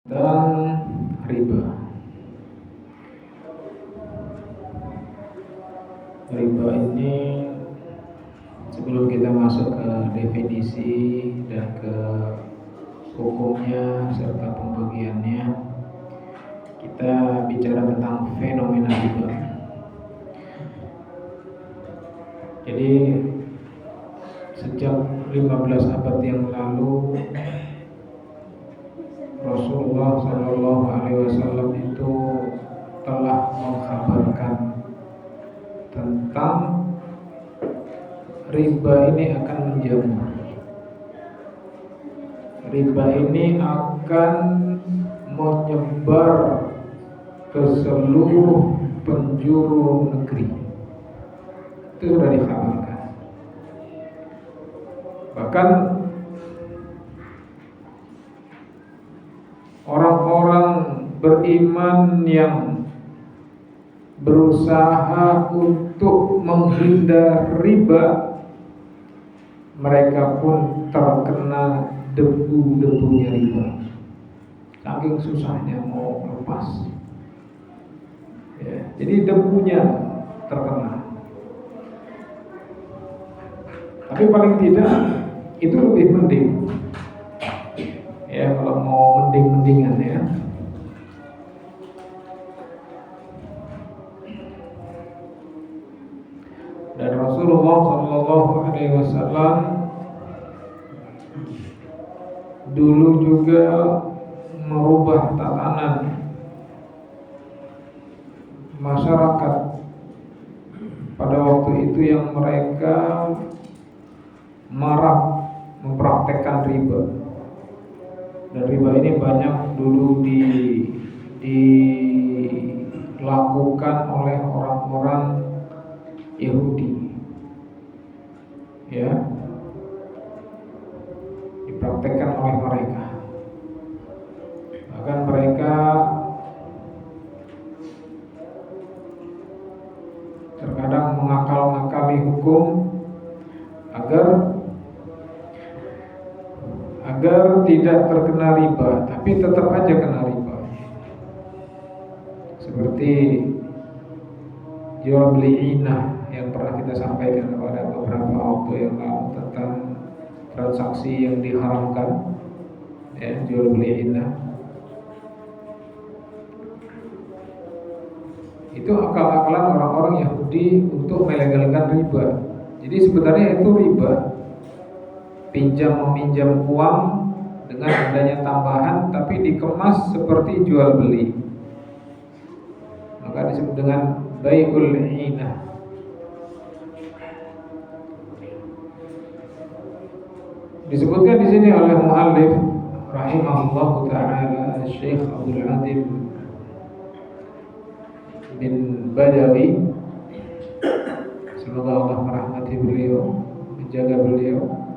Tentang riba. Riba ini sebelum kita masuk ke definisi dan ke hukumnya serta pembagiannya, kita bicara tentang fenomena riba. Jadi sejak 15 abad yang lalu Rasulullah Shallallahu Alaihi Wasallam itu telah mengkhabarkan tentang riba ini akan menjamur. Riba ini akan menyebar ke seluruh penjuru negeri. Itu sudah dikhabarkan. Bahkan orang-orang beriman yang berusaha untuk menghindar riba, mereka pun terkena debu-debunya riba. Saking susahnya mau lepas. Ya, jadi debunya terkena. Tapi paling tidak itu lebih mending. Ya, kalau mau mending-mendingan ya. Dan Rasulullah Shallallahu Alaihi Wasallam dulu juga merubah tatanan masyarakat pada waktu itu yang mereka marak mempraktekkan riba. Dan riba ini banyak dulu dilakukan oleh orang-orang Yahudi, ya, dipraktekkan oleh mereka. Bahkan mereka terkadang mengakal-ngakali hukum agar tidak terkena riba, tapi tetap aja kena riba. Seperti jual beli inah yang pernah kita sampaikan pada beberapa waktu yang lalu tentang transaksi yang diharamkan, ya, jual beli inah. Itu akal-akalan orang-orang Yahudi untuk melegalkan riba. Jadi sebenarnya itu riba, pinjam meminjam uang dengan adanya tambahan tapi dikemas seperti jual beli, maka disebut dengan bai'ul inah. Disebutkan di sini oleh muallif rahimahullah taala Syekh Abdul Aziz bin Badawi, semoga Allah merahmati beliau, menjaga beliau.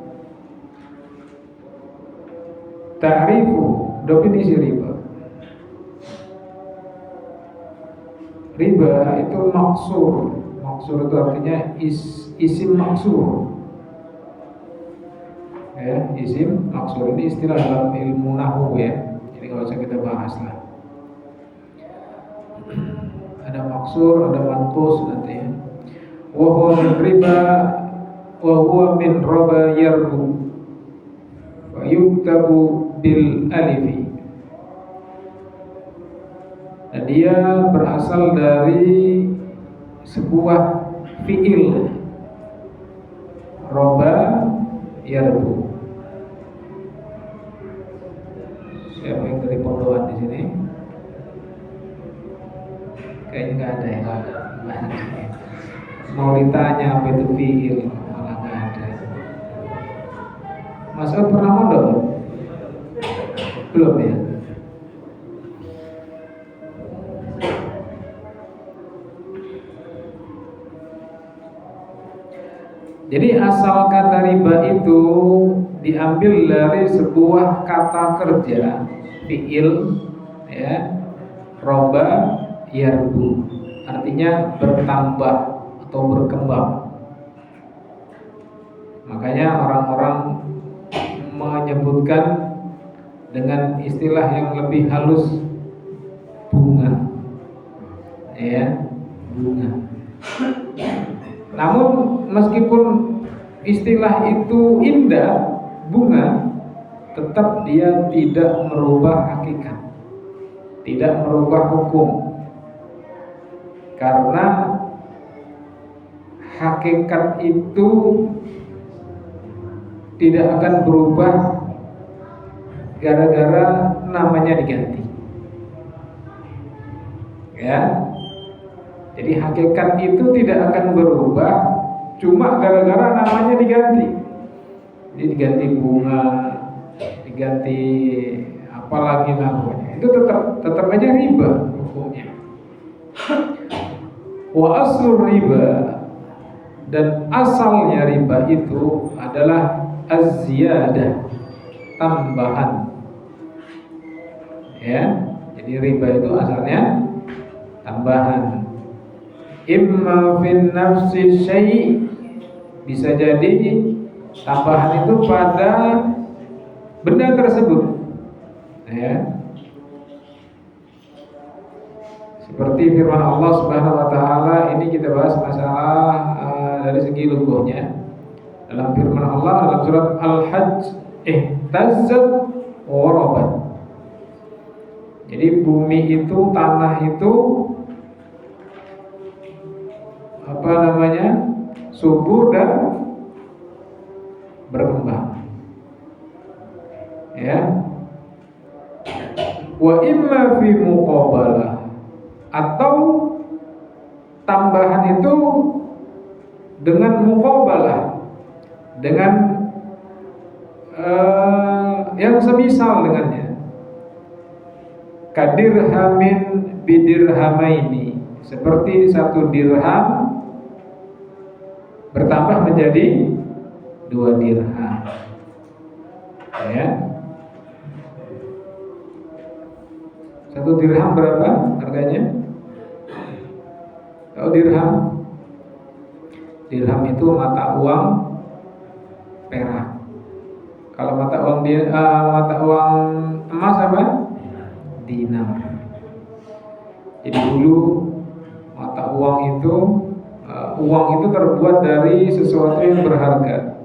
Ta'rifu, definisi riba. Riba itu maksur. Maksur itu artinya isim maksur. Ya, isim maksur ini istilah dalam ilmu nahwu ya. Jadi nggak usah kita bahas lah. Ada maksur, ada manqus nanti ya. Wa huwa min riba wa huwa min raba yarbu wa yuktabu bil alifi. Dan dia berasal dari sebuah fiil roba yarbu. Siapa yang dari pondokan di sini? Kayaknya nggak ada ya. Mau ditanya apa itu fiil, malah nggak ada. Mas Al pernah mondok? Belum ya? Jadi asal kata riba itu diambil dari sebuah kata kerja fiil, ya, roba yarbu, artinya bertambah atau berkembang. Makanya orang-orang menyebutkan dengan istilah yang lebih halus, bunga. Ya, bunga. Namun meskipun istilah itu indah, bunga, tetap dia tidak merubah hakikat, tidak merubah hukum. Karena hakikat itu tidak akan berubah gara-gara namanya diganti. Ya. Jadi hakikat itu tidak akan berubah cuma gara-gara namanya diganti. Jadi diganti bunga, diganti apalagi namanya. Itu tetap aja riba hukumnya. Wa aslur riba, dan asalnya riba itu adalah az-ziyadah, tambahan. Ya, jadi riba itu asalnya tambahan. Imma fin nafsi syai', bisa jadi tambahan itu pada benda tersebut. Ya. Seperti firman Allah Subhanahu wa taala, ini kita bahas masalah dari segi lughahnya. Dalam firman Allah dalam surat Al-Hajj, ihtazzat wa rabat. Jadi bumi itu, tanah itu subur dan berkembang. Ya. Wa imma fi muqabalah, atau tambahan itu dengan muqabalah, dengan yang semisal dengannya. Kadirhamin bidirhamaini, seperti satu dirham bertambah menjadi 2 dirham. Ya. 1 dirham berapa harganya? Tahu dirham? Dirham itu mata uang perak. Kalau mata uang emas apa? Dinar. Jadi dulu mata uang itu terbuat dari sesuatu yang berharga,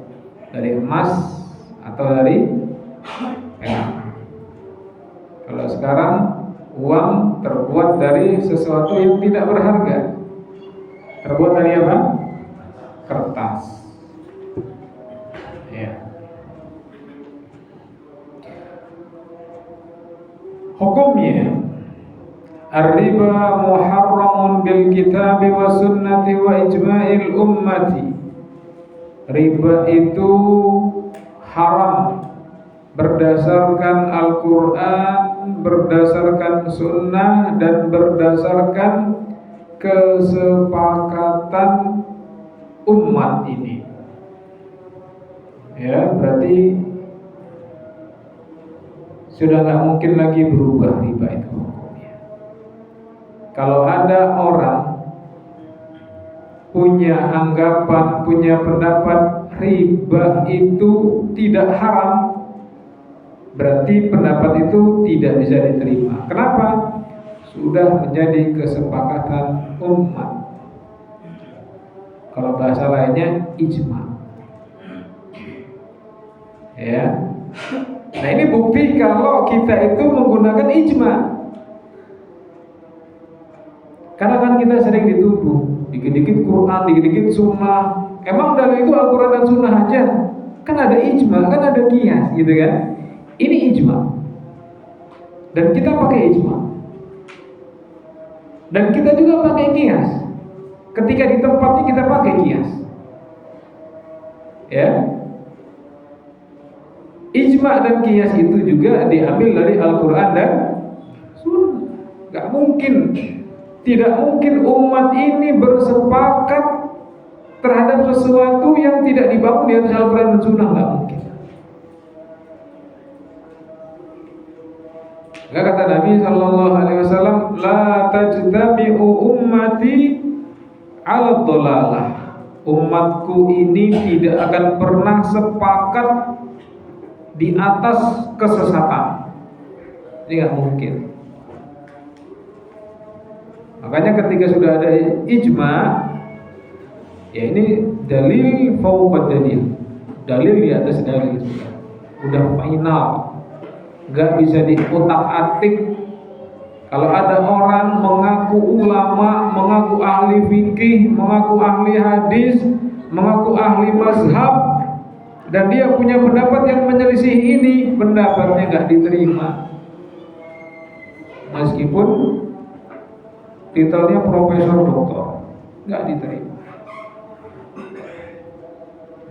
dari emas atau dari perak. Kalau sekarang uang terbuat dari sesuatu yang tidak berharga. Terbuat dari apa? Kertas. Ya. Hukumnya, ar-riba muharramun bil kitabi wa sunnati wa ijma'il ummati. Riba itu haram berdasarkan Al-Quran, berdasarkan sunnah, dan berdasarkan kesepakatan umat ini. Ya, berarti sudah nggak mungkin lagi berubah riba itu hukumnya. Kalau ada orang punya anggapan, punya pendapat riba itu tidak haram, berarti pendapat itu tidak bisa diterima. Kenapa? Sudah menjadi kesepakatan umat. Kalau bahasa lainnya ijma. Ya. Nah, ini bukti kalau kita itu menggunakan ijma. Karena kan kita sering dituduh, dikit-dikit Quran, dikit-dikit sunnah. Emang dalil itu Al-Quran dan sunnah aja? Kan ada ijma, kan ada qiyas, gitu kan? Ini ijma. Dan kita pakai ijma. Dan kita juga pakai qiyas. Ketika di tempatnya kita pakai qiyas. Ya. Ijma dan qiyas itu juga diambil dari Al-Quran dan sunnah. Gak mungkin, tidak mungkin umat ini bersepakat terhadap sesuatu yang tidak dibangun di atas Al-Quran dan sunnah. Gak mungkin. Gak kata Nabi SAW, la tajtami'u ummati ala dhalalah. Umatku ini tidak akan pernah sepakat di atas kesesatan. Ini nggak mungkin. Makanya ketika sudah ada ijma, ya ini dalil fauqa dalil, dalil di atas dalil udah final, nggak bisa diutak-atik. Kalau ada orang mengaku ulama, mengaku ahli fikih, mengaku ahli hadis, mengaku ahli mazhab, dan dia punya pendapat yang menyelisih ini, pendapatnya nggak diterima, meskipun titelnya profesor doktor, nggak diterima.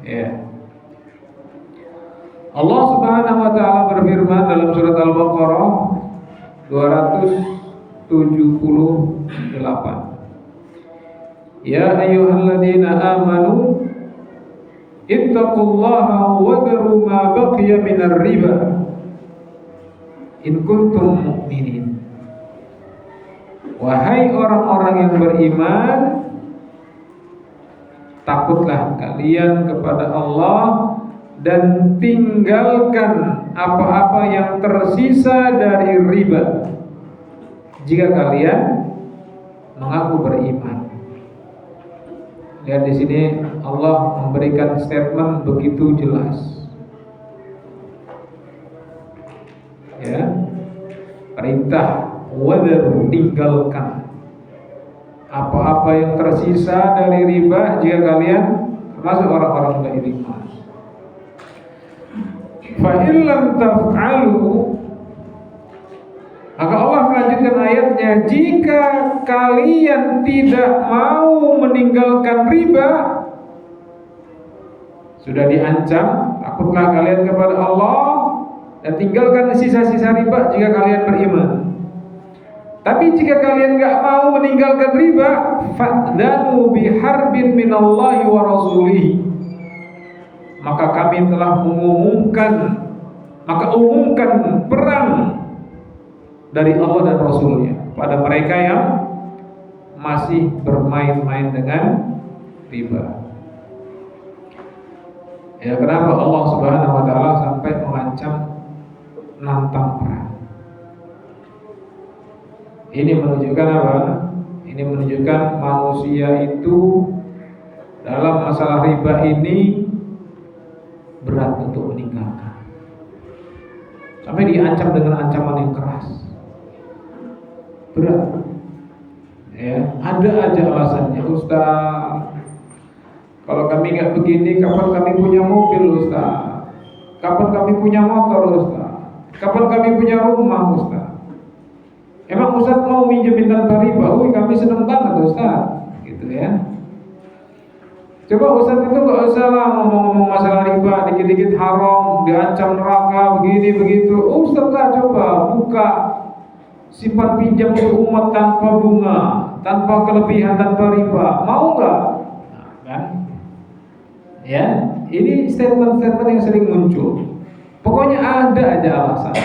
Ya. Allah Subhanahu wa taala berfirman dalam surat Al-Baqarah 278. Ya ayyuhalladzina amanu ittaqullaha wa dharu ma baqiya minar riba in kuntum mu'minin. Wahai orang-orang yang beriman, takutlah kalian kepada Allah dan tinggalkan apa-apa yang tersisa dari riba jika kalian mengaku beriman. Lihat di sini Allah memberikan statement begitu jelas. Ya. Perintah wadharu, tinggalkan apa-apa yang tersisa dari riba jika kalian termasuk orang-orang beriman. Fa illam taf'alu, maka Allah melanjutkan ayatnya, jika kalian tidak mau meninggalkan riba, sudah diancam, takutlah kalian kepada Allah dan tinggalkan sisa-sisa riba jika kalian beriman. Tapi jika kalian nggak mau meninggalkan riba, fa'dhanu biharbin minallahi wa rasulihi, maka kami telah umumkan perang dari Allah dan Rasulnya pada mereka yang masih bermain-main dengan riba. Ya, kenapa Allah Subhanahu wa taala sampai mengancam nantang perang? Ini menunjukkan apa? Ini menunjukkan manusia itu dalam masalah riba ini berat untuk meninggalkan. Sampai diancam dengan ancaman yang keras. Berat. Ya, ada aja alasannya. Ustaz, kalau kami nggak begini, kapan kami punya mobil, Ustaz? Kapan kami punya motor, Ustaz? Kapan kami punya rumah, Ustaz? Emang Ustaz mau minjemin tanpa riba? Wih, kami seneng banget, Ustaz. Gitu ya. Coba Ustaz itu nggak usah lah ngomong-ngomong masalah riba, dikit-dikit haram, diancam neraka, begini begitu. Ustaz lah coba buka simpan pinjam untuk umat tanpa bunga, tanpa kelebihan, tanpa riba. Mau nggak? Nah, kan? Ya, ini statement-statement yang sering muncul. Pokoknya ada aja alasan.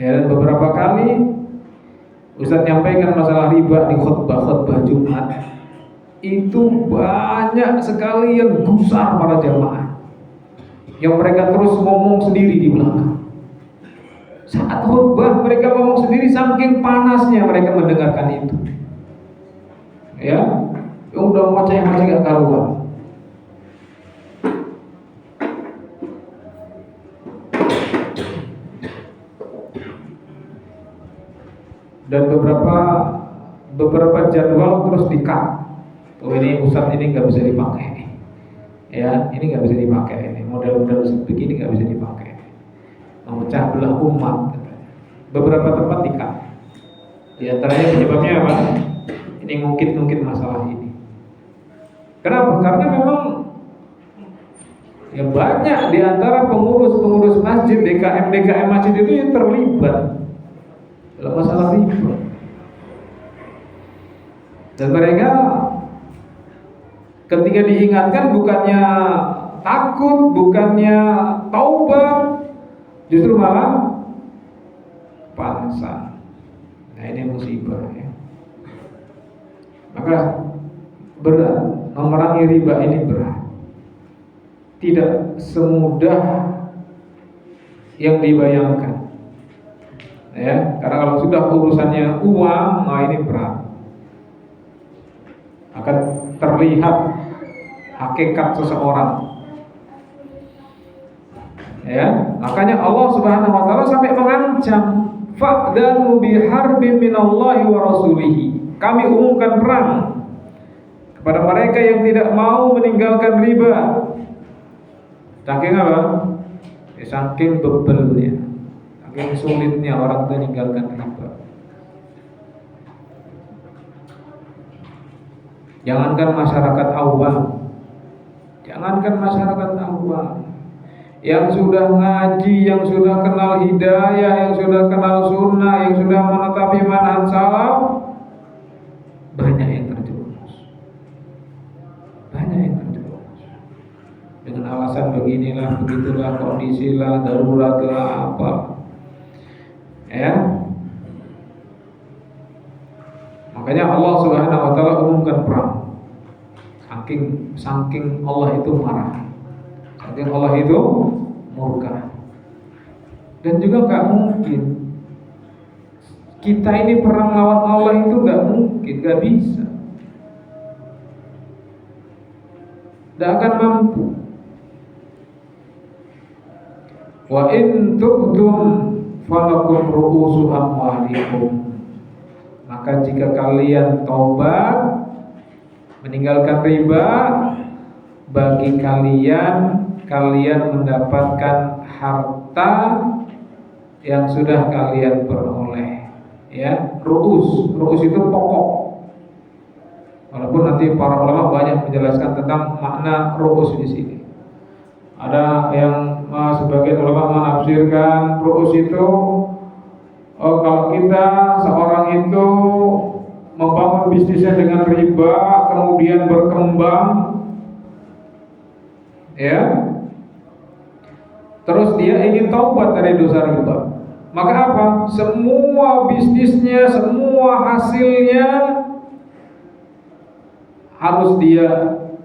Ya, dan beberapa kali Ustaz nyampaikan masalah riba di khutbah Jumat. Itu banyak sekali yang gusar para jamaah, yang mereka terus ngomong sendiri di belakang. Saat khutbah mereka ngomong sendiri, saking panasnya mereka mendengarkan itu. Ya, udah macam-macam gak karuan. Dan beberapa jadwal terus di-cut. Oh, ini Ustaz ini nggak bisa dipakai. Ya, ini nggak bisa dipakai. Ini model-model begini nggak bisa dipakai. Memecah belah umat. Beberapa tempat di-cut. Di antaranya penyebabnya apa? Ini ngungkit masalah ini. Kenapa? Karena memang ya banyak di antara pengurus masjid, DKM masjid itu yang terlibat dalam masalah riba. Dan mereka ketika diingatkan bukannya takut, bukannya taubat, justru malah panasan. Nah, ini musibah ya. Maka berat, memerangi riba ini berat. Tidak semudah yang dibayangkan. Ya, karena kalau sudah urusannya uang, nah ini berat. Akan terlihat hakikat seseorang. Ya, makanya Allah Subhanahu wa taala sampai mengancam, fa'danu biharbin minallahi wa rasulihi. Kami umumkan perang kepada mereka yang tidak mau meninggalkan riba. Saking apa? Saking bebelnya, saking sulitnya orang itu meninggalkan riba. Jangankan masyarakat awam, yang sudah ngaji, yang sudah kenal hidayah, yang sudah kenal sunnah, yang sudah menetapi manhaj salaf, banyak yang terjerumus. Dengan alasan beginilah, begitulah, kondisilah, daruratlah, apa. Ya. Makanya Allah Subhanahu wa taala umumkan perang. Saking Allah itu marah. Saking Allah itu murka. Dan juga gak mungkin kita ini perang lawan Allah itu gak mungkin, gak bisa. Gak akan mampu. Wa in tubtum falakum ru'usu amwalikum. Maka jika kalian taubat, meninggalkan riba, bagi kalian mendapatkan harta yang sudah kalian peroleh. Ya, ru'us itu pokok. Walaupun nanti para ulama banyak menjelaskan tentang makna ru'us di sini. Ada yang sebagian ulama menafsirkan ru'us itu kalau kita seorang itu membangun bisnisnya dengan riba, kemudian berkembang, ya, terus dia ingin taubat dari dosa riba, maka apa? Semua bisnisnya, semua hasilnya harus dia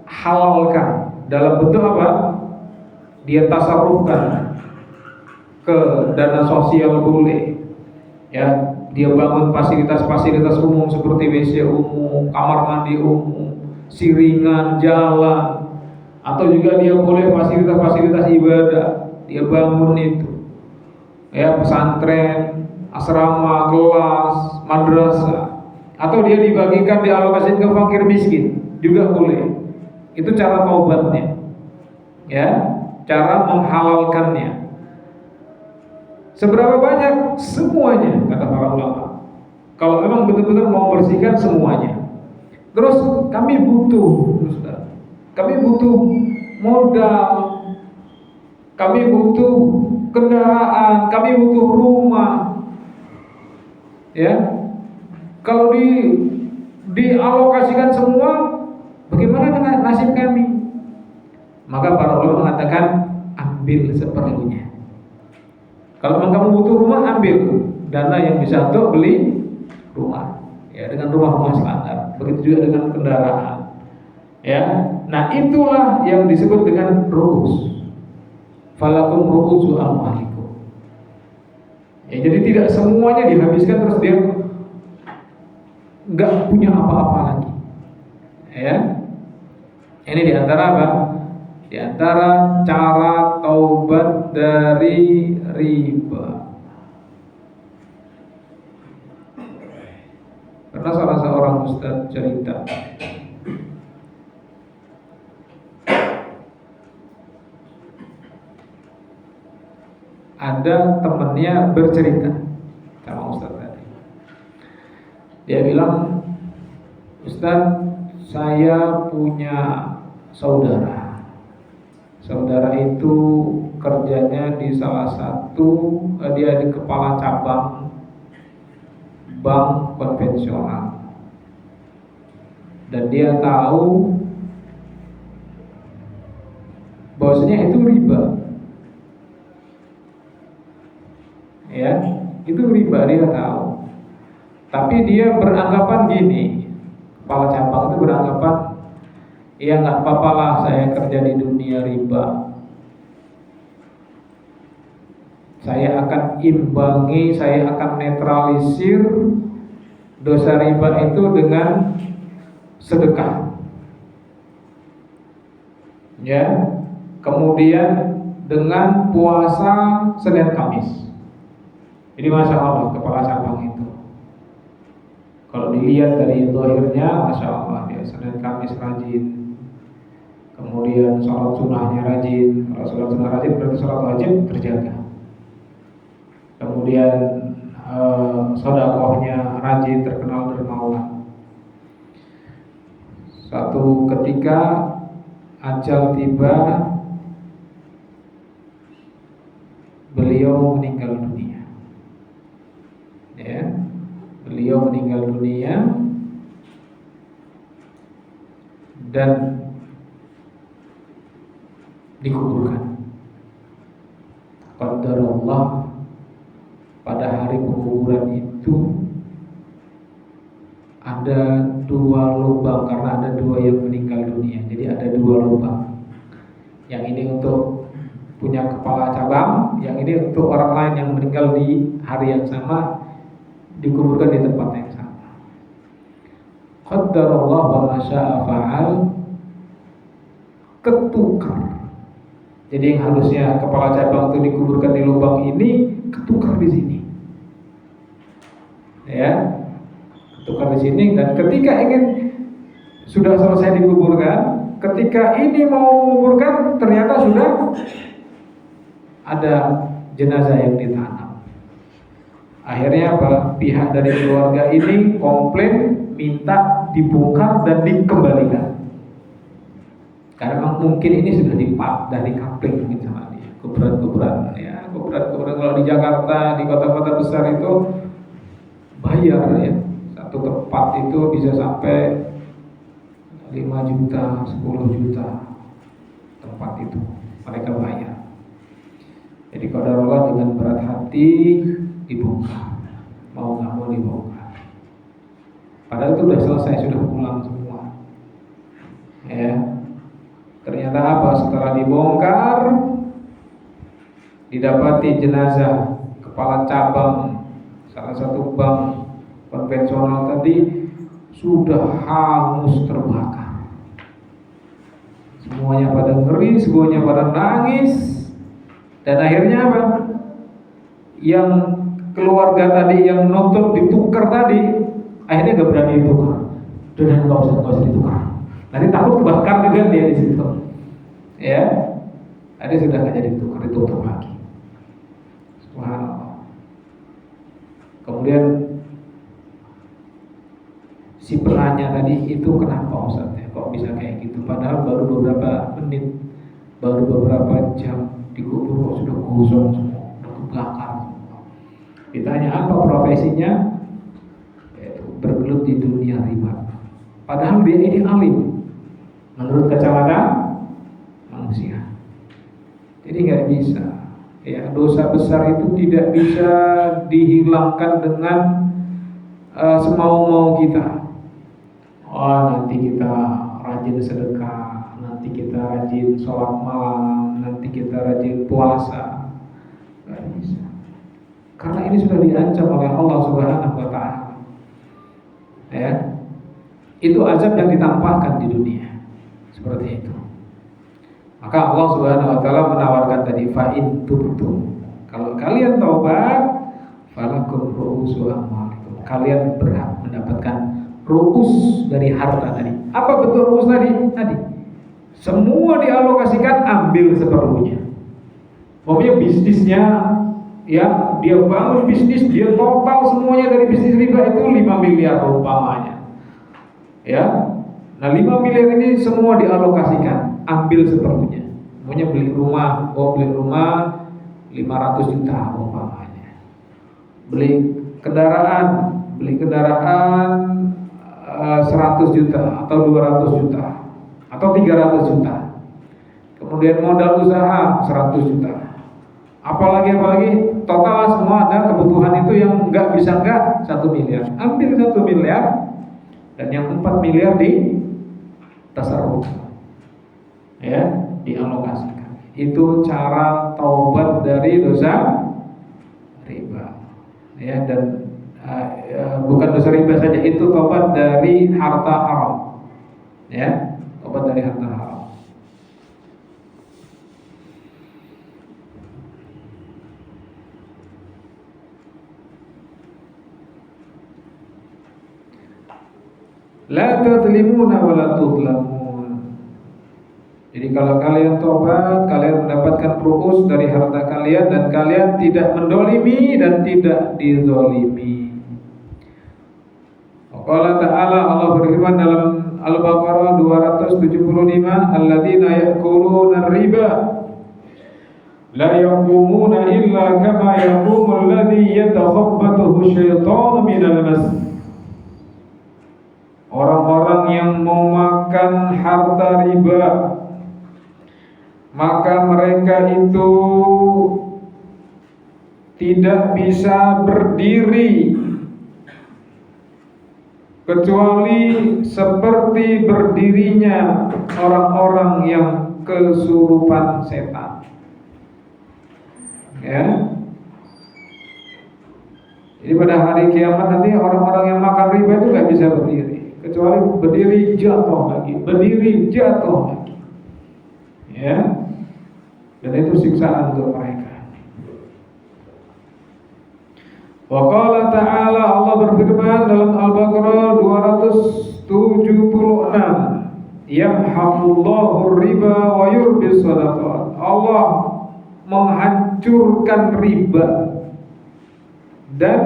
halalkan. Dalam bentuk apa? Dia tasarrufkan ke dana sosial boleh. Ya, dia bangun fasilitas-fasilitas umum seperti WC umum, kamar mandi umum, siringan, jalan, atau juga dia boleh fasilitas-fasilitas ibadah, dia bangun itu. Ya, pesantren, asrama, kelas, madrasah, atau dia dibagikan, dialokasikan ke fakir miskin, juga boleh. Itu cara taubatnya. Ya, cara menghalalkannya. Seberapa banyak? Semuanya, kata para ulama. Kalau memang betul-betul mau bersihkan semuanya. Terus kami butuh, Ustaz. Kami butuh modal. Kami butuh kendaraan, kami butuh rumah. Ya. Kalau dialokasikan semua, bagaimana dengan nasib kami? Maka para ulama mengatakan, ambil seperlunya. Kalau memang kamu butuh rumah, ambil dana yang bisa untuk beli rumah, ya, dengan rumah-rumah standar. Begitu juga dengan kendaraan, ya. Nah, itulah yang disebut dengan ru'us. Falakum ru'usu amwalikum. Ya, jadi tidak semuanya dihabiskan terus dia nggak punya apa-apa lagi. Ya, ini diantara apa? Di antara cara taubat dari riba. Karena salah seorang ustaz cerita, ada temannya bercerita sama ustaz tadi. Dia bilang, Ustaz, saya punya saudara. Saudara itu kerjanya di salah satu, dia di kepala cabang bank konvensional. Dan dia tahu bahwasanya itu riba. Ya, itu riba, dia tahu. Tapi dia beranggapan gini, kepala cabang itu beranggapan, ya nggak apa-apa lah saya kerja di dunia riba. saya akan imbangi, saya akan netralisir dosa riba itu dengan sedekah. Ya. Kemudian dengan puasa Senin Kamis. Jadi Masya Allah kepala cabang itu, kalau dilihat dari zahirnya Masya Allah dia Senin Kamis rajin, kemudian sholat sunnahnya rajin. Kalau sholat sunnah rajin berarti sholat wajib terjaga. Kemudian sedekahnya rajin, terkenal dermawan. Suatu ketika ajal tiba, beliau meninggal dunia. Ya, beliau meninggal dunia dan dikuburkan. Qadarullah, pada hari penguburan itu ada 2 lubang karena ada 2 yang meninggal dunia. Jadi ada 2 lubang. Yang ini untuk punya kepala cabang, yang ini untuk orang lain yang meninggal di hari yang sama, dikuburkan di tempat yang sama. Qadarullah wa ma syaa fa'al, ketukar. Jadi yang harusnya kepala cabang itu dikuburkan di lubang ini, ketukar di sini. Ya, ketukar di sini, dan ketika ingin sudah selesai dikuburkan, ketika ini mau menguburkan ternyata sudah ada jenazah yang ditanam. Akhirnya apa? Pihak dari keluarga ini komplain, minta dibongkar dan dikembalikan. Karena mungkin ini sudah dikapling mungkin sama dia. Kuburan-kuburan ya, kuburan-kuburan kalau di Jakarta, di kota-kota besar itu bayar ya. Satu tempat itu bisa sampai 5 juta, 10 juta tempat itu mereka bayar. Jadi qadarullah dengan berat hati dibongkar, mau nggak mau dibongkar. Padahal itu sudah selesai, sudah pulang semua. Ya, ternyata apa? Setelah dibongkar, didapati jenazah kepala cabang salah satu bank konvensional tadi sudah hangus terbakar. Semuanya pada ngeri, semuanya pada nangis. Dan akhirnya apa? Yang keluarga tadi yang nuntut ditukar tadi, akhirnya gak berani ditukar. Dan nggak usah ditukar. Nanti takut kebakar juga dia di situ. Ya, ada sudah nggak jadi ditukar, ditutup lagi. Subhanallah. Kemudian si penanya tadi itu kenapa Ustaz ya, kok bisa kayak gitu? Padahal baru beberapa menit, baru beberapa jam dikubur kok sudah gosong semua, sudah kebakar semua. Ditanya apa profesinya? Yaitu bergelut di dunia riba. Padahal dia ini alim menurut kacamata manusia. Jadi nggak bisa. Ya, dosa besar itu tidak bisa dihilangkan dengan semau-mau kita. Oh, nanti kita rajin sedekah, nanti kita rajin sholat malam, nanti kita rajin puasa. Gak bisa. Karena ini sudah diancam oleh Allah Subhanahu wa Ta'ala. Ya, itu azab yang ditampakkan di dunia. Seperti itu. Maka Allah Subhanahu wa Ta'ala menawarkan tadi, fa'in tubtum, kalau kalian taubat, falakum ru'usu amwalikum, kalian berhak mendapatkan ru'us dari harta tadi. Apa betul ru'us tadi? Semua dialokasikan, ambil seperlunya. Pokoknya bisnisnya, ya dia bangun bisnis, dia total semuanya dari bisnis riba itu 5 miliar umpamanya. Ya, nah 5 miliar ini semua dialokasikan, ambil seperlunya. Pokoknya beli rumah 500 juta umpamanya. Beli kendaraan 100 juta atau 200 juta atau 300 juta. Kemudian modal usaha 100 juta. Apalagi total semua ada kebutuhan itu yang enggak 1 miliar. Ambil 1 miliar dan yang 4 miliar di tasarruf. Ya, dialokasikan. Itu cara taubat dari dosa ya, dan bukan dosa riba saja, itu tobat dari harta haram, ya, tobat dari harta haram. La tadlimuna wa la tudlamun. Jadi kalau kalian tobat, kalian mendapatkan ru'us dari harta kalian, dan kalian tidak mendolimi dan tidak didolimi. Allah Ta'ala, Allah berfirman dalam Al-Baqarah 275, alladzina ya'kuluna riba la yaqumuna illa kama yaqumul ladzi yatakhabbathu syaitanu minal mas. Orang-orang yang memakan harta riba, maka mereka itu tidak bisa berdiri kecuali seperti berdirinya orang-orang yang kesurupan setan. Ya. Jadi pada hari kiamat nanti orang-orang yang makan riba itu nggak bisa berdiri, kecuali berdiri jatuh lagi, berdiri jatuh lagi. Ya. Dan itu siksaan untuk mereka. Wa qala ta'ala, Allah berfirman dalam Al-Baqarah 276, yamhaqullahu riba wa yurbis shadaqat. Allah menghancurkan riba dan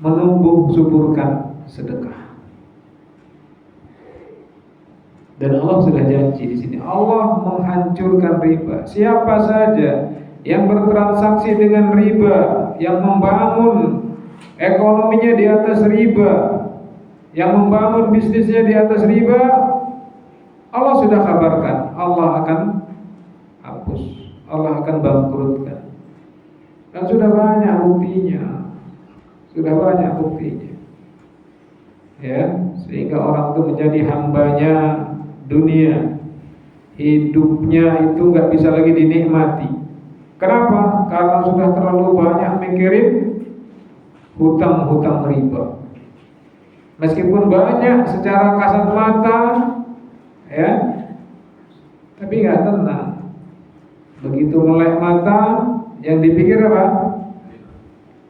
menumbuh suburkan sedekah. Dan Allah sudah janji di sini, Allah menghancurkan riba. Siapa saja yang bertransaksi dengan riba, yang membangun ekonominya di atas riba, yang membangun bisnisnya di atas riba, Allah sudah kabarkan, Allah akan hapus, Allah akan bangkrutkan. Dan sudah banyak buktinya, sudah banyak buktinya. Ya, sehingga orang itu menjadi hambanya dunia, hidupnya itu nggak bisa lagi dinikmati. Kenapa? Karena sudah terlalu banyak mikirin hutang-hutang riba. Meskipun banyak secara kasat mata, ya, tapi nggak tenang. Begitu melek mata, yang dipikir apa?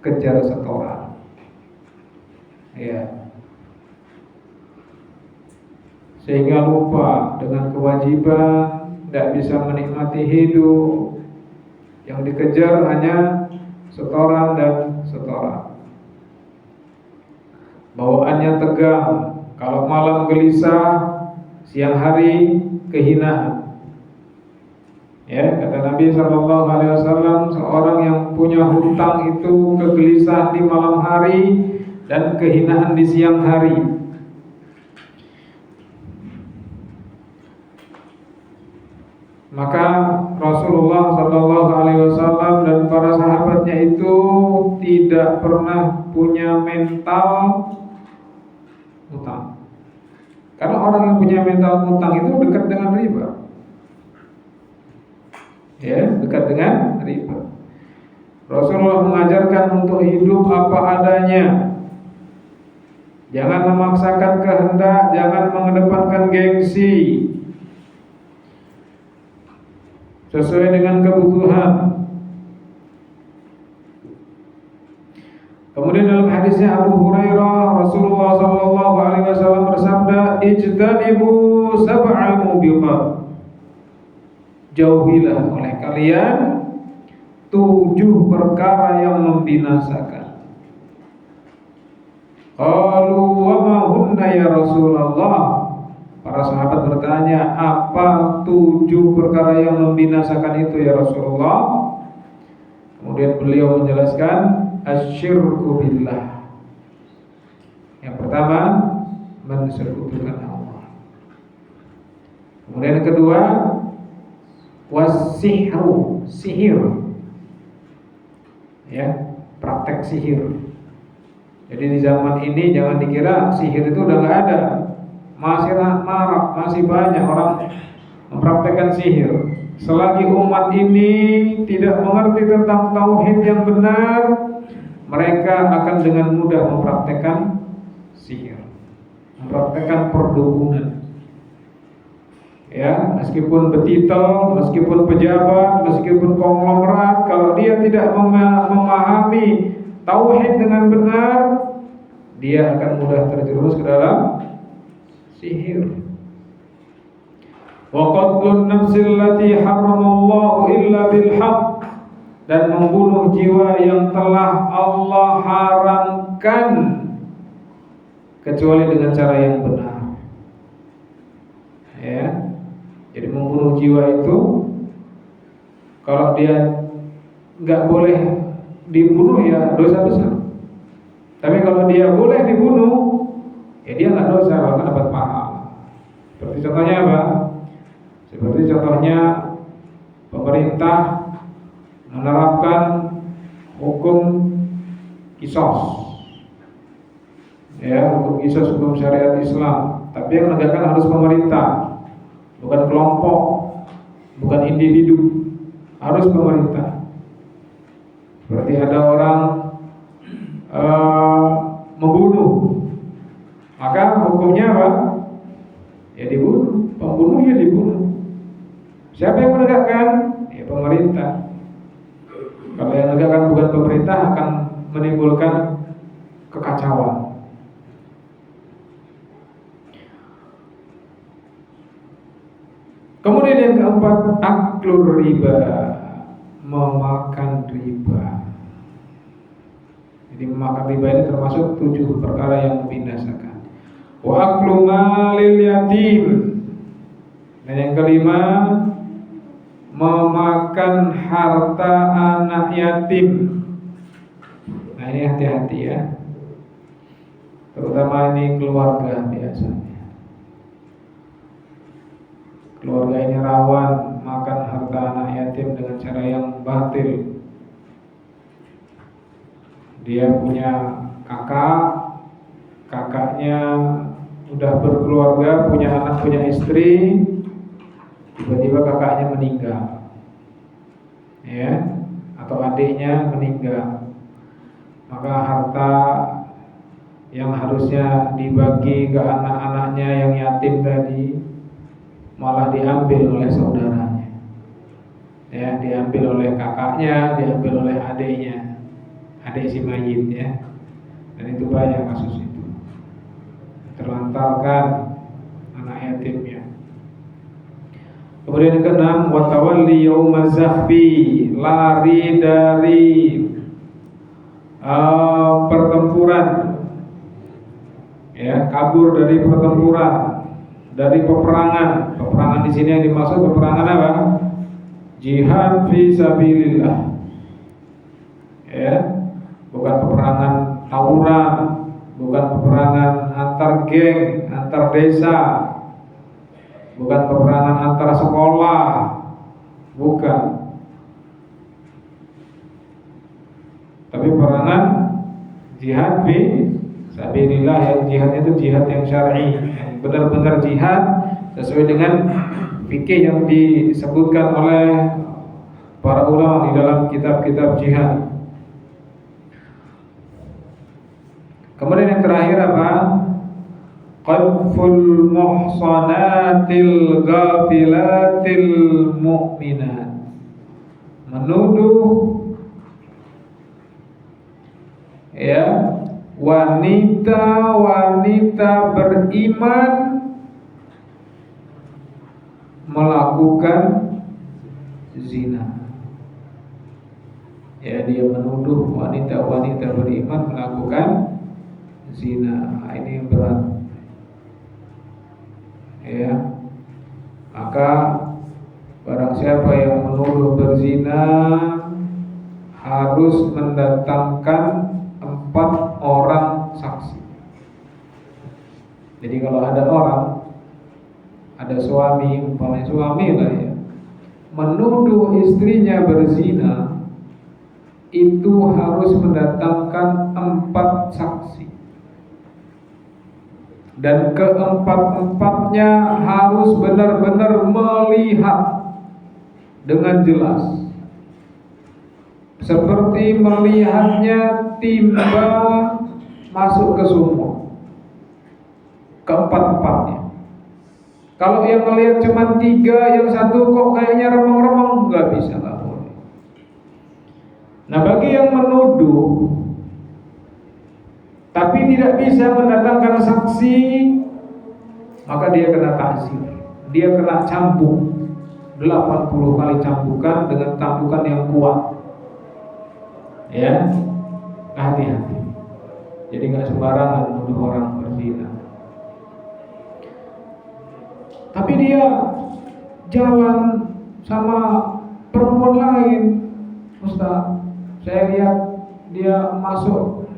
Kejar setoran. Ya. Sehingga lupa dengan kewajiban, tidak bisa menikmati hidup. Yang dikejar hanya setoran dan setoran. Bawaannya tegang, kalau malam gelisah, siang hari kehinaan. Ya, kata Nabi SAW, seorang yang punya hutang itu kegelisahan di malam hari dan kehinaan di siang hari. Maka Rasulullah SAW dan para sahabatnya itu tidak pernah punya mental hutang. Karena orang yang punya mental hutang itu dekat dengan riba. Ya, dekat dengan riba. Rasulullah mengajarkan untuk hidup apa adanya. Jangan memaksakan kehendak, jangan mengedepankan gengsi. Sesuai dengan kebutuhan. Kemudian dalam hadisnya Abu Hurairah, Rasulullah SAW bersabda, ijtanibu sab'al mubiqat. Jauhilah oleh kalian 7 perkara yang membinasakan. Qalu wa ma hunna ya Rasulullah. Para sahabat bertanya, apa 7 perkara yang membinasakan itu ya Rasulullah? Kemudian beliau menjelaskan, asyirku billah. Yang pertama, mensekutukan Allah. Kemudian yang kedua, wasihru, sihir. Ya, praktek sihir. Jadi di zaman ini jangan dikira sihir itu udah nggak ada. Masih marak, masih banyak orang mempraktekkan sihir. Selagi umat ini tidak mengerti tentang tauhid yang benar, mereka akan dengan mudah mempraktekkan sihir, mempraktekkan perdukunan. Ya, meskipun betitel, meskipun pejabat, meskipun konglomerat, kalau dia tidak memahami tauhid dengan benar, dia akan mudah terjerumus ke dalam sihir. Wa qatlun nafsil lati haramallahu illa bil haqq, dan membunuh jiwa yang telah Allah haramkan kecuali dengan cara yang benar. Ya. Jadi membunuh jiwa itu kalau dia nggak boleh dibunuh ya dosa besar. Tapi kalau dia boleh dibunuh, ya dia nggak dosa, bahkan dapat pahala. Seperti contohnya apa? Seperti contohnya pemerintah menerapkan hukum kisos, ya, hukum kisos, hukum syariat Islam. Tapi yang menegakkan harus pemerintah, bukan kelompok, bukan individu, harus pemerintah. Seperti ada orang membunuh, maka hukumnya apa? Ya dibunuh, pembunuh ya dibunuh. Siapa yang menegakkan? Ya pemerintah. Kalau yang menegakkan bukan pemerintah akan menimbulkan kekacauan. Kemudian yang keempat, aklur riba, memakan riba. Jadi memakan riba ini termasuk 7 perkara yang membinasakan. Wa aklu malil yatim. Dan yang kelima, memakan harta anak yatim. Nah ini hati-hati ya, terutama ini keluarga biasanya. Keluarga ini rawan makan harta anak yatim dengan cara yang batil. Dia punya kakak, kakaknya udah berkeluarga, punya anak, punya istri, tiba-tiba kakaknya meninggal, ya, atau adiknya meninggal, maka harta yang harusnya dibagi ke anak-anaknya yang yatim tadi malah diambil oleh saudaranya, ya, diambil oleh kakaknya, diambil oleh adiknya, adik si mayit, ya. Dan itu banyak kasus itu, terlantarkan anak yatimnya. Kemudian yang keenam, watawalli yaumaz zahfi, lari dari pertempuran, ya, kabur dari pertempuran, dari peperangan. Peperangan di sini yang dimaksud peperangan apa? Jihad fi sabilillah, ya, bukan peperangan tawuran, bukan peperangan antar geng, antar desa, bukan peperangan antar sekolah, bukan. Tapi peperangan jihad fi sabilillah, yang jihadnya itu jihad yang syar'i, yang benar-benar jihad sesuai dengan fikih yang disebutkan oleh para ulama di dalam kitab-kitab jihad. Kemudian yang terakhir apa? Qadful muhsanatil ghafilatil mu'minat, menuduh, ya, wanita-wanita beriman melakukan zina. Ya, dia menuduh wanita-wanita beriman melakukan zina. Ini yang berat, ya. Maka barang siapa yang menuduh berzina harus mendatangkan 4 orang saksi. Jadi kalau ada orang, ada suami, umpamanya suami lah ya, menuduh istrinya berzina, itu harus mendatangkan 4 saksi. Dan keempat-empatnya harus benar-benar melihat dengan jelas. seperti melihatnya timba masuk ke sumur, keempat-empatnya. Kalau yang melihat cuma 3, yang satu kok kayaknya remeng-remeng, nggak bisa, nggak boleh. Nah, bagi yang menuduh tapi tidak bisa mendatangkan saksi, maka dia kena ta'zir. Dia kena cambuk 80 kali cambukan dengan cambukan yang kuat. Ya, hati-hati. Jadi nggak sembarangan menuduh orang berzina. Tapi dia jalan sama perempuan lain, Ustaz. Saya lihat dia masuk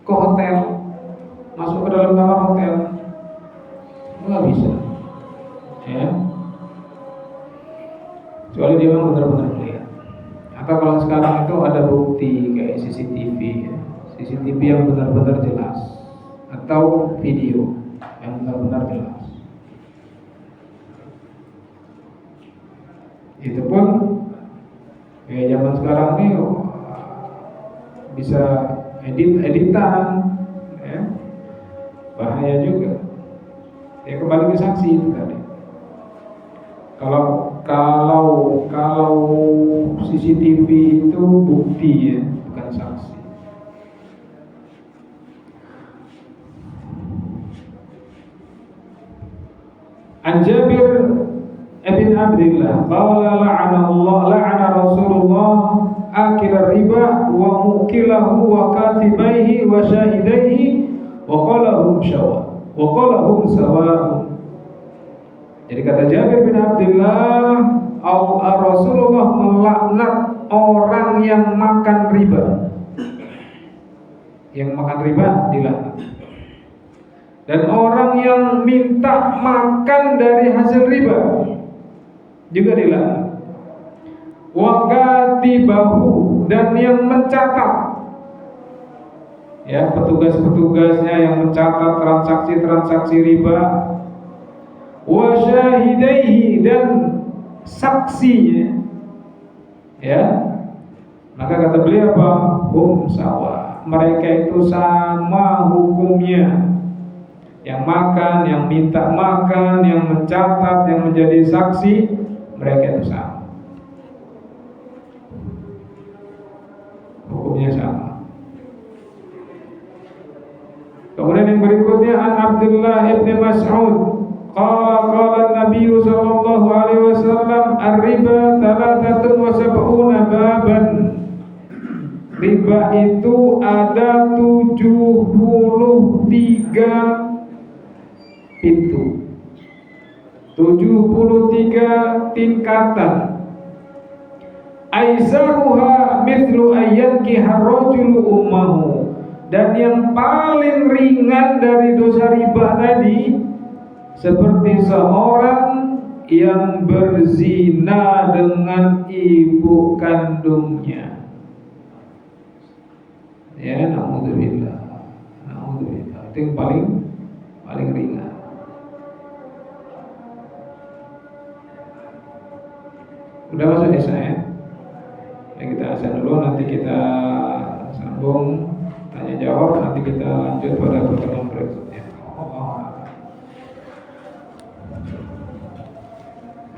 ke hotel, masuk ke dalam kamar hotel, nggak bisa, ya. Kecuali dia memang benar-benar melihat. Atau kalau sekarang itu ada bukti kayak CCTV, ya. CCTV yang benar-benar jelas, atau video yang benar-benar jelas. Itu pun ya zaman sekarang ini bisa editan, ya. Bahaya juga. Ya kembali ke saksi itu tadi. Kalau CCTV itu bukti, ya, bukan saksi. An Jabir ibn Abdullah qala la'ana Rasulullah akil riba wa mukilahu wa katibaihi wa syahidaihi wa qalahum sawa'un. Jadi kata Jabir bin Abdullah, Rasulullah melaknat orang yang makan riba. Yang makan riba dilaknat. Dan orang yang minta makan dari hasil riba juga dilaknat. Wa katibahu, dan yang mencatat, ya, petugas-petugasnya yang mencatat transaksi-transaksi riba. Wa syahidaihi, dan saksinya, ya. Maka kata beliau apa? Hum sawa, mereka itu sama hukumnya. Yang makan, yang minta makan, yang mencatat, yang menjadi saksi, mereka itu sama, hukumnya sama. Kemudian yang berikutnya, an Abdullah ibn Mas'ud qala Nabi sallallahu alaihi wasallam, ar-riba 73 baban. Riba itu ada 73 pintu, 73 tingkatan. Aisaruha mithlu ayyankiha rajulu ummahu, dan yang paling ringan dari dosa riba tadi seperti seorang yang berzina dengan ibu kandungnya. Ya, naudzubillah. Itu yang paling ringan. Udah masuk Isya, ya? Ya, kita azan dulu, nanti kita sambung tanya jawab, nanti kita lanjut pada pertemuan berikutnya.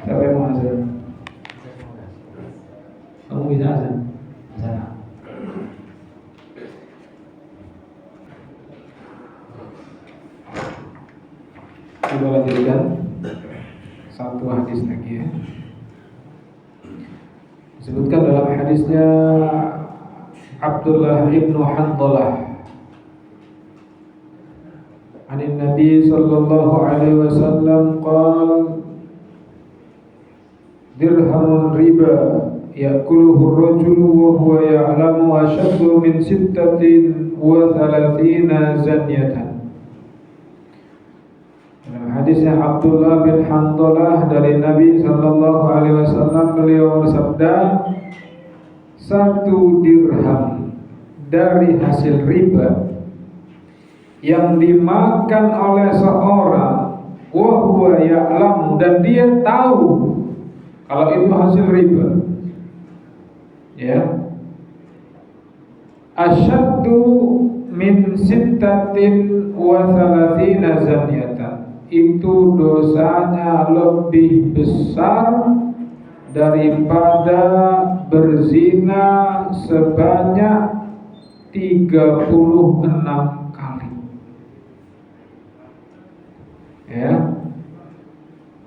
Siapa yang mau azan? Kamu bisa azan? Bisa. Coba lanjutkan satu hadis lagi, ya. Disebutkan dalam hadisnya Abdullah ibn Handalah anin Nabi sallallahu alaihi wasallam qala dirhamun riba ya'kuluhu ar-rajulu wa huwa ya'lamu ashaddu min 36 zanyatan. Dalam hadisnya Abdullah bin Handalah dari Nabi sallallahu alaihi wasallam, beliau bersabda, 1 dirham dari hasil riba yang dimakan oleh seorang wa huwa ya'lamu, dan dia tahu kalau itu hasil riba, ya, asyaddu min sittatin wa thalathina zanyatan, itu dosanya lebih besar daripada berzina sebanyak 36 kali. Ya.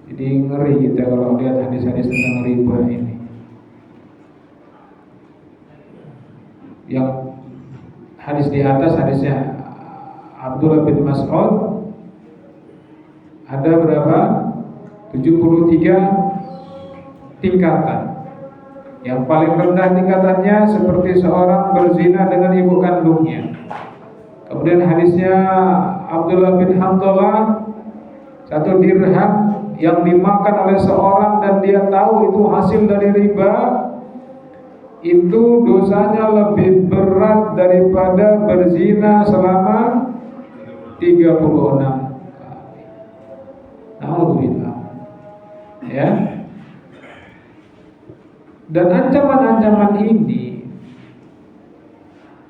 Jadi ngeri kita kalau lihat hadis-hadis tentang riba ini. Yang hadis di atas, hadisnya Abdullah bin Mas'ud, ada berapa? 73 tingkatan. Yang paling rendah tingkatannya seperti seorang berzina dengan ibu kandungnya. Kemudian hadisnya Abdullah bin Hamdalah, 1 dirham yang dimakan oleh seorang dan dia tahu itu hasil dari riba, itu dosanya lebih berat daripada berzina selama 36 kali. Alhamdulillah. Ya. Dan ancaman-ancaman ini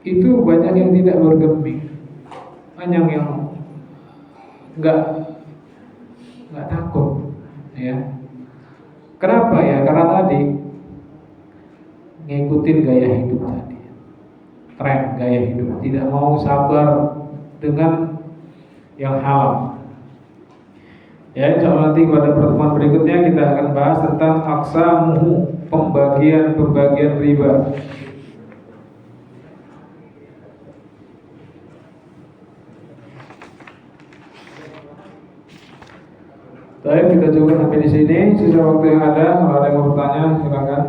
itu banyak yang tidak bergeming, banyak yang nggak takut, ya. Kenapa ya? Karena tadi ngikutin gaya hidup tadi, tren gaya hidup, tidak mau sabar dengan yang halal. Ya, insya nanti pada pertemuan berikutnya kita akan bahas tentang aqsamuhu, pembagian riba. Baik, kita coba sampai di sini. Sisa waktu yang ada, kalau ada yang mau bertanya, silakan.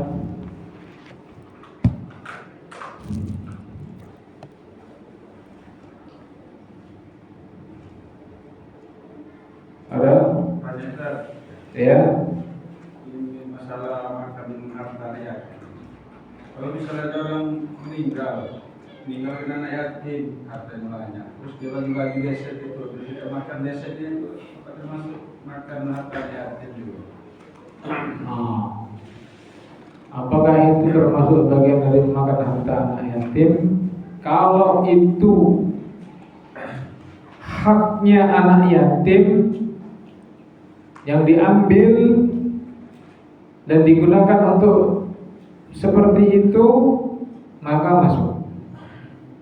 Ada? Ya. Ini masalah makan harta ya. Kalau misalnya ada orang meninggal dengan anak yatim, harta mulanya, terus dia bagi-bagi deset itu, terus kita makan desetnya itu, termasuk makan harta yatim juga. Apakah itu termasuk bagian dari memakan harta anak yatim? Kalau itu haknya anak yatim yang diambil dan digunakan untuk seperti itu, maka masuk.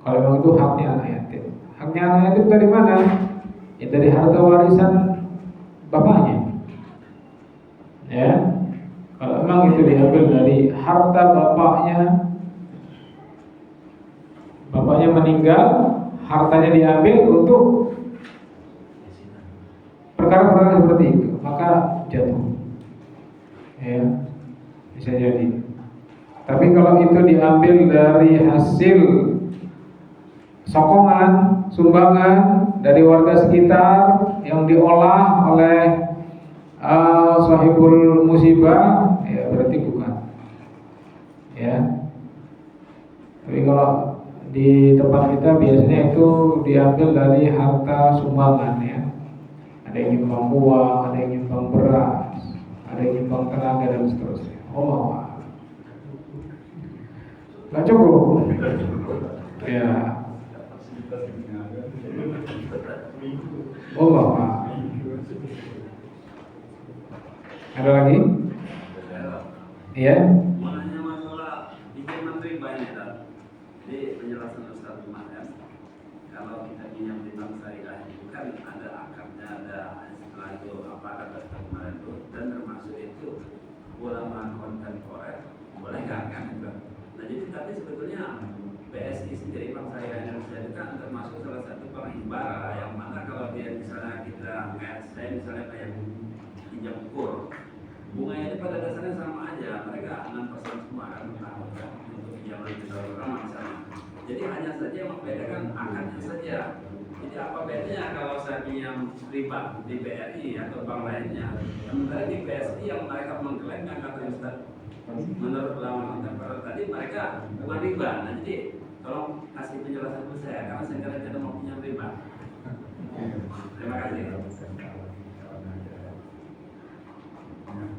Kalau memang itu haknya anak yatim. Haknya anak yatim dari mana? Ya dari harta warisan bapaknya. Ya. Kalau memang itu diambil dari harta bapaknya, bapaknya meninggal, hartanya diambil untuk perkara-perkara seperti itu, maka jatuh. Ya, bisa jadi. Tapi kalau itu diambil dari hasil sokongan, sumbangan dari warga sekitar yang diolah oleh sahibul musibah, ya berarti bukan. Ya. Tapi kalau di tempat kita biasanya itu diambil dari harta sumbangan, ya. Ada yang nyumbang uang, ada yang nyumbang beras, ada yang nyumbang tenaga dan seterusnya. Allah, nggak cukup. Ya. Allah. Ada lagi? Iya. Mengenai masalah izin menteri banyak kan. Jadi penjelasan Ustaz kemarin, kalau kita pinjam di bank syariah itu kan ada akadnya, ada setelah itu apa kata Ustaz kemarin itu, dan termasuk itu ulama kontemporer boleh kan itu. Nah jadi tapi sebetulnya BSI sendiri bank syariah Indonesia itu kan termasuk salah satu bank himbara yang mana kalau dia misalnya kita saya misalnya kayak pinjam kur, bunganya pada dasarnya sama aja, mereka 6% semua kan tahun kan untuk pinjaman kita orang sama. Jadi hanya saja yang membedakan akadnya saja. Jadi apa bedanya kalau saya pinjam riba di BRI atau bank lainnya, sementara di BSI yang mereka mengklaim yang kata Ustaz, menurut ulama kontemporer tadi mereka bukan riba. Nah jadi tolong kasih penjelasan ke saya karena saya kadang-kadang mau pinjam riba. Terima kasih.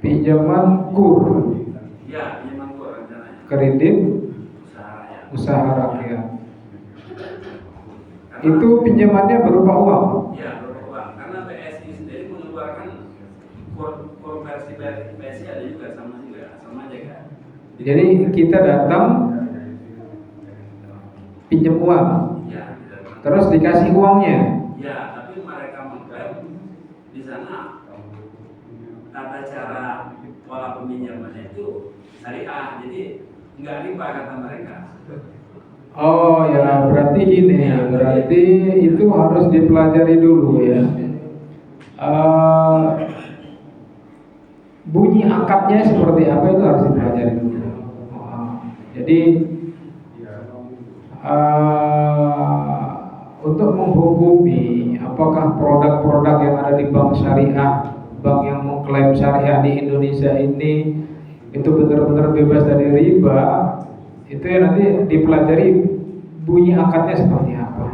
Pinjaman kur, Ya, pinjaman kur rencananya. kredit, Usaha ya. usaha rakyat. Itu pinjamannya berupa uang. Ya, berupa uang. Karena BSI sendiri mengeluarkan konversi BSI ada juga sama aja kan. Jadi kita datang pinjam uang, Ya, terus dikasih uangnya. ya, tapi mereka mengklaim di sana tata cara pola peminjamannya itu syariah, jadi nggak riba kata mereka. Oh ya, berarti gini, berarti itu harus dipelajari dulu ya. Bunyi akadnya seperti apa itu harus dipelajari dulu. Jadi untuk menghukumi apakah produk-produk yang ada di bank syariah, bank yang mengklaim syariah di Indonesia ini itu benar-benar bebas dari riba, itu ya nanti dipelajari bunyi akadnya seperti apa.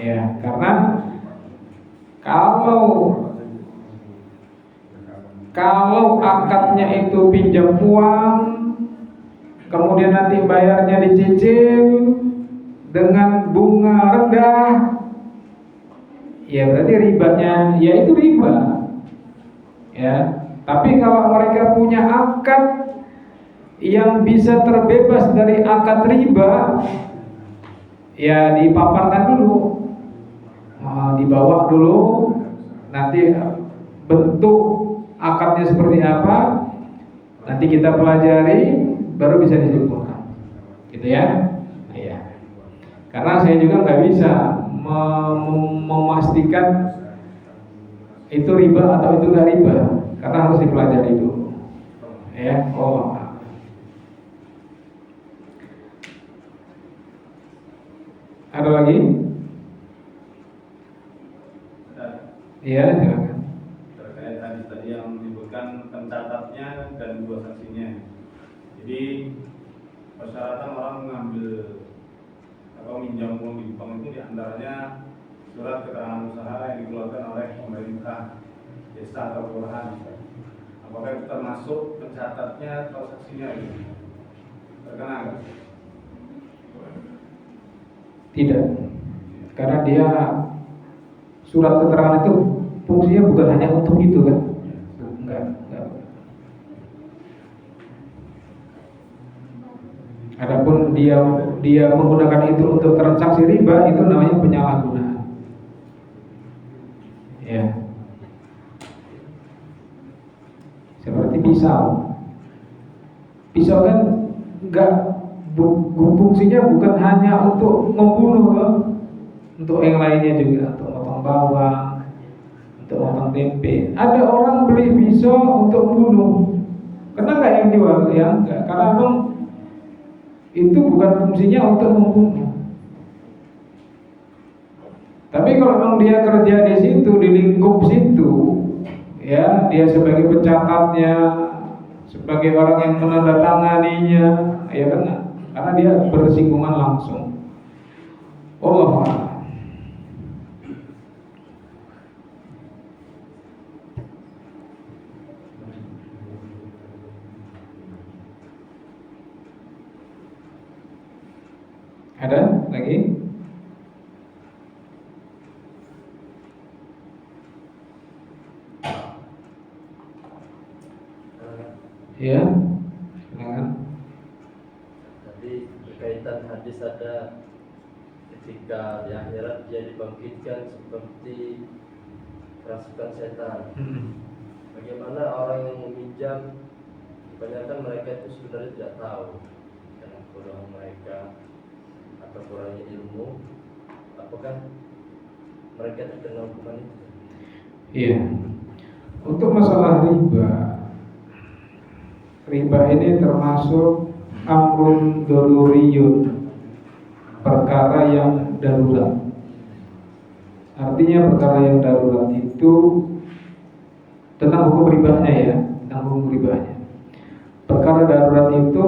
Ya, karena kalau akadnya itu pinjam uang, kemudian nanti bayarnya dicicil dengan bunga rendah, ya berarti ribanya ya itu riba. Ya, tapi kalau mereka punya akad yang bisa terbebas dari akad riba, ya dipaparkan dulu, dibawa dulu, nanti bentuk akadnya seperti apa, nanti kita pelajari, baru bisa disimpulkan, gitu ya. Iya. Karena saya juga nggak bisa memastikan itu riba atau itu nggak riba, karena harus dipelajari dulu. Ya, Ada lagi? Iya, silakan. Terkait hadis tadi yang menyebutkan pencatatnya dan dua saksinya. Jadi persyaratan orang mengambil atau minjam uang di bank itu diantaranya surat keterangan usaha yang dikeluarkan oleh pemerintah desa atau kelurahan. Apakah itu termasuk pencatatnya atau saksinya itu? Terkena nggak? Tidak, karena dia surat keterangan itu fungsinya bukan hanya untuk itu kan? Enggak. Adapun dia menggunakan itu untuk transaksi riba, itu namanya penyalahgunaan. Ya. Seperti pisau. Pisau kan enggak fungsinya bukan hanya untuk membunuh loh, untuk yang lainnya juga, untuk potong bawang, untuk potong tempe. Ada orang beli pisau untuk membunuh, kena nggak yang jual? Ya enggak, karena memang itu bukan fungsinya untuk membunuh. Tapi kalau memang dia kerja di situ, di lingkup situ, ya dia sebagai pencatatnya, sebagai orang yang menandatanganinya, ya kan? Karena dia bersinggungan langsung. Wallahu a'lam. Ada lagi? Ya, silakan. Berkaitan hadis ada ketika di akhirat dia dibangkitkan seperti kerasukan setan. Bagaimana orang yang meminjam, kebanyakan mereka itu sebenarnya tidak tahu karena kekurangan mereka atau kurangnya ilmu, apakah mereka terkena hukuman itu? Iya. Untuk masalah riba ini termasuk amrun daruriyun, perkara yang darurat. Artinya perkara yang darurat itu tentang hukum ribanya ya, tentang hukum ribanya. Perkara darurat itu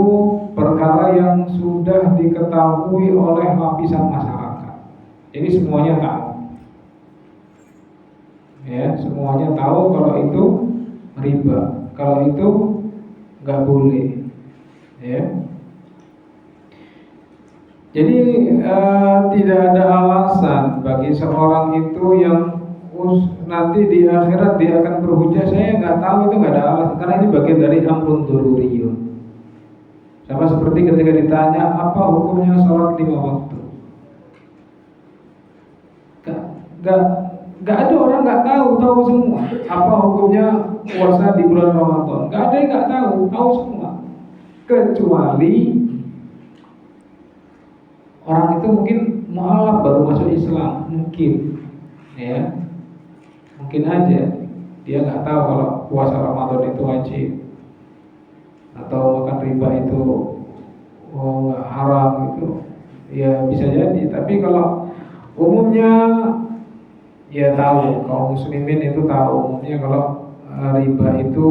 perkara yang sudah diketahui oleh lapisan masyarakat. Jadi semuanya tahu. Ya, semuanya tahu kalau itu riba, kalau itu nggak boleh. Ya. Jadi tidak ada alasan bagi seorang itu yang nanti di akhirat dia akan berhujah, saya nggak tahu, itu nggak ada alasan, karena ini bagian dari amrun dzururiyun. Sama seperti ketika ditanya apa hukumnya sholat 5 waktu, nggak ada orang nggak tahu semua. Apa hukumnya puasa di bulan Ramadan, nggak ada yang nggak tahu semua, kecuali orang itu mungkin mualaf baru masuk Islam, mungkin ya. Mungkin aja dia nggak tahu kalau puasa Ramadan itu wajib atau makan riba itu nggak haram gitu, ya bisa jadi. Tapi kalau umumnya ya tahu, kaum muslimin itu tahu umumnya kalau riba itu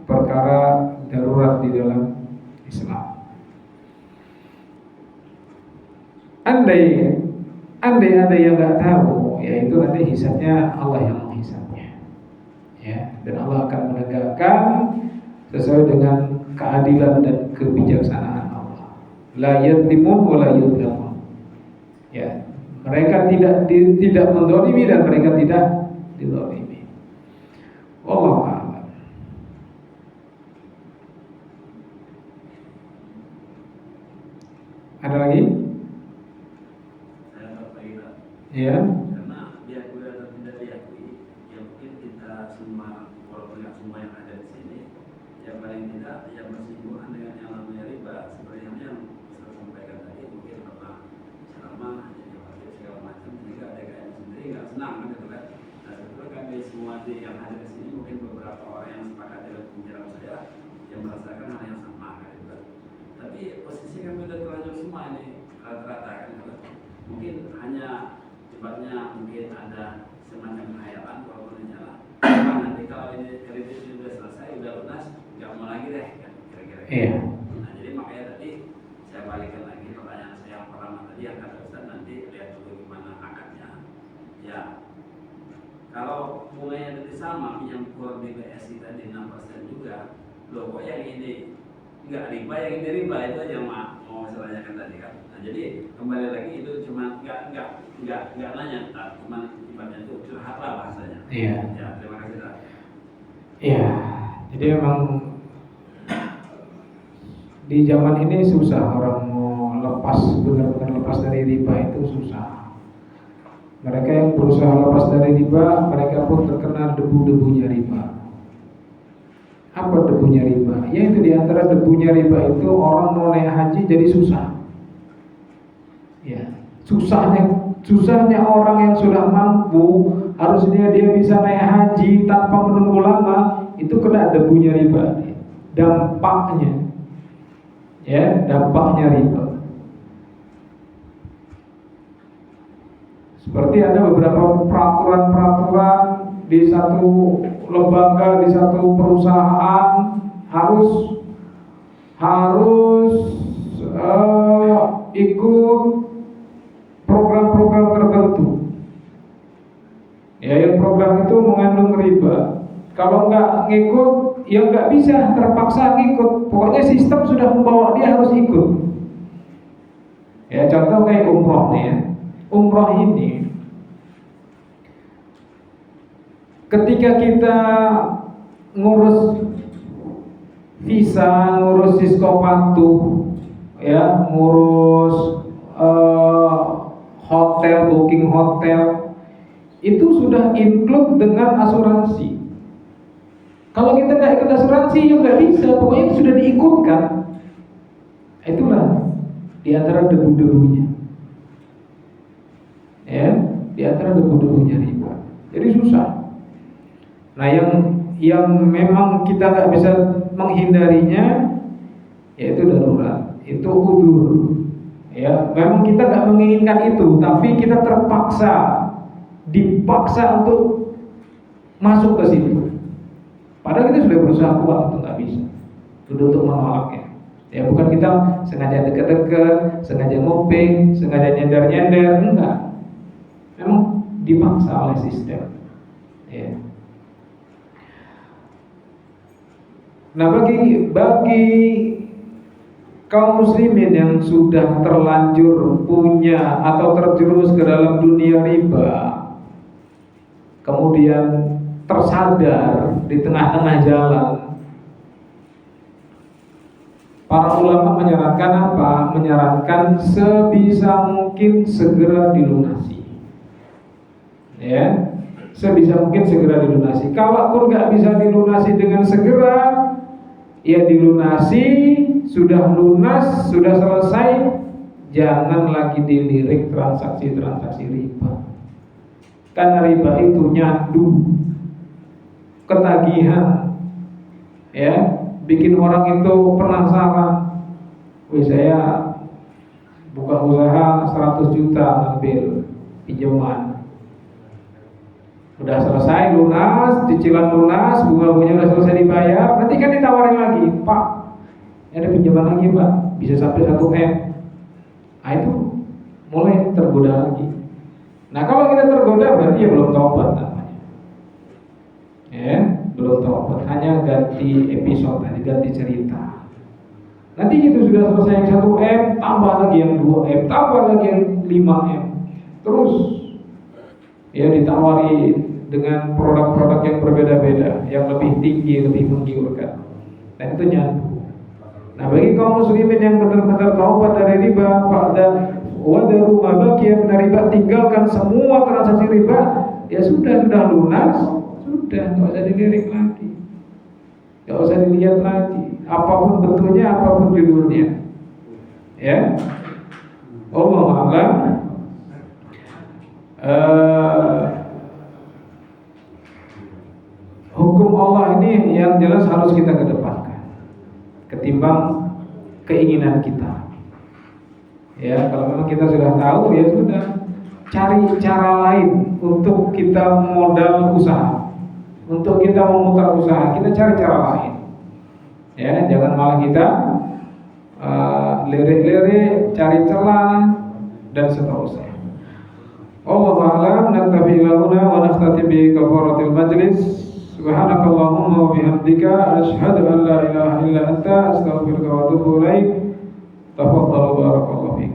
perkara darurat di dalam Islam. Andai ada yang nggak tahu, ya itu nanti hisabnya Allah yang menghisabnya, ya. Dan Allah akan menegakkan sesuai dengan keadilan dan kebijaksanaan Allah. La yadlimun wa la yudlamun. Ya, mereka tidak mendolimi dan mereka tidak didolimi. Wallahu a'lam. Ada lagi? Ya. Karena diakui atau tidak diakui, ya mungkin kita semua, walaupun nggak semua yang ada di sini, ya paling tidak yang bersinggungan dengan yang namanya riba, seperti yang saya sampaikan tadi, mungkin pernah ceramah, jadi wakil segala macam, sehingga DKM sendiri nggak senang kan gitu kan. Nah sebetulnya kami semua yang ada di sini, mungkin beberapa orang yang sepakat dengan pembicaraan saya, yang merasakan hal yang sama kan gitu kan. Tapi posisi kami udah terlanjur semua ini rata-rata kan gitu. Mungkin hanya mungkin ada semacam khayalan walaupun jalan. Nanti kalau ini kredit sudah selesai, udah lunas, nggak mau lagi deh kan kira-kira. Iya. Nah jadi makanya tadi saya balikan lagi pertanyaan saya yang pertama tadi, yang kata Ustaz, nanti lihat dulu gimana akadnya. Ya kalau bunganya nanti sama, pinjam kur di BSI tadi 6% juga, loh kok yang ini nggak riba, yang ini riba, itu aja mau saya tanyakan tadi kan. Nah jadi kembali lagi itu cuma nggak nanya, cuma ibaratnya itu curhat lah bahasanya. Iya. Ya terima kasih Pak. Iya. Jadi memang di zaman ini susah orang mau benar-benar lepas dari riba, itu susah. Mereka yang berusaha lepas dari riba, mereka pun terkena debu-debunya riba. Apa debunya riba? Ya itu diantara debunya riba itu orang mau naik haji jadi susah. Ya, susahnya orang yang sudah mampu, harusnya dia bisa naik haji tanpa menunggu lama, itu kena debunya riba. Dampaknya, ya, dampaknya riba. Seperti ada beberapa peraturan di satu lembaga, di satu perusahaan harus ikut program-program tertentu. Ya, yang program itu mengandung riba. Kalau nggak ngikut, ya nggak bisa, terpaksa ngikut. Pokoknya sistem sudah membawa dia harus ikut. Ya, contoh kayak umroh nih ya. Umroh ini, ketika kita ngurus visa, ngurus siskopatuh, ya, ngurus hotel, booking hotel, itu sudah include dengan asuransi. Kalau kita nggak ikut asuransi, ya nggak bisa. Pokoknya itu sudah diikutkan. Itulah diantara debu-debunya, ya, diantara debu-debunya riba. Jadi susah. Nah, yang memang kita nggak bisa menghindarinya, yaitu darurat, itu udzur. Ya, memang kita nggak menginginkan itu, tapi kita dipaksa untuk masuk ke situ. Padahal kita sudah berusaha kuat untuk nggak bisa, sudah untuk menolaknya. Ya, bukan kita sengaja dekat-dekat, sengaja ngopeng, sengaja nyender-nyender, enggak. Memang dipaksa oleh sistem. Ya. Nah, bagi kaum muslimin yang sudah terlanjur punya atau terjerumus ke dalam dunia riba, kemudian tersadar di tengah-tengah jalan, para ulama menyarankan apa? Menyarankan sebisa mungkin segera dilunasi. Ya, sebisa mungkin segera dilunasi. Kalau pun nggak bisa dilunasi dengan segera, ya dilunasi, sudah lunas, sudah selesai, jangan lagi dilirik transaksi-transaksi riba. Karena riba itu nyandu, ketagihan, ya, bikin orang itu penasaran. Wih, saya buka usaha 100 juta ngambil pinjaman, udah selesai lunas, cicilan lunas, bunga-bunganya udah selesai dibayar, nanti kan ditawarin lagi, Pak, ada pinjaman lagi Pak, bisa sampai 1 M. Nah itu mulai tergoda lagi. Nah kalau kita tergoda berarti ya belum taubat namanya. Ya, belum taubat, hanya ganti episode, ganti cerita. Nanti itu sudah selesai yang 1 M, tambah lagi yang 2 M, tambah lagi yang 5 M. Terus ya ditawari dengan produk-produk yang berbeda-beda, yang lebih tinggi, lebih menggiurkan. Dan itu nyambung. Nah bagi kaum muslimin yang benar-benar taubat dari riba, wadaru ma baqiya min riba, tinggalkan semua transaksi riba, ya sudah lunas, sudah nggak usah dilirik lagi, nggak usah dilihat lagi, apapun bentuknya, apapun judulnya, ya. Allahu a'lam. Hukum Allah ini yang jelas harus kita kedepankan ketimbang keinginan kita. Ya, kalau memang kita sudah tahu, ya sudah, cari cara lain untuk kita modal usaha, untuk kita memutar usaha, kita cari cara lain. Ya, jangan malah kita lirik-lirik, cari celah dan seterusnya. Allahu a'lam. Naktafi lahuna wa nakhtatim bi kafaratil majlis. Subhanakallahumma wa bihamdika asyhadu an la ilaha illa anta astaghfiruka wa atubu ilaik. Tafadhalu barakallahu fiik.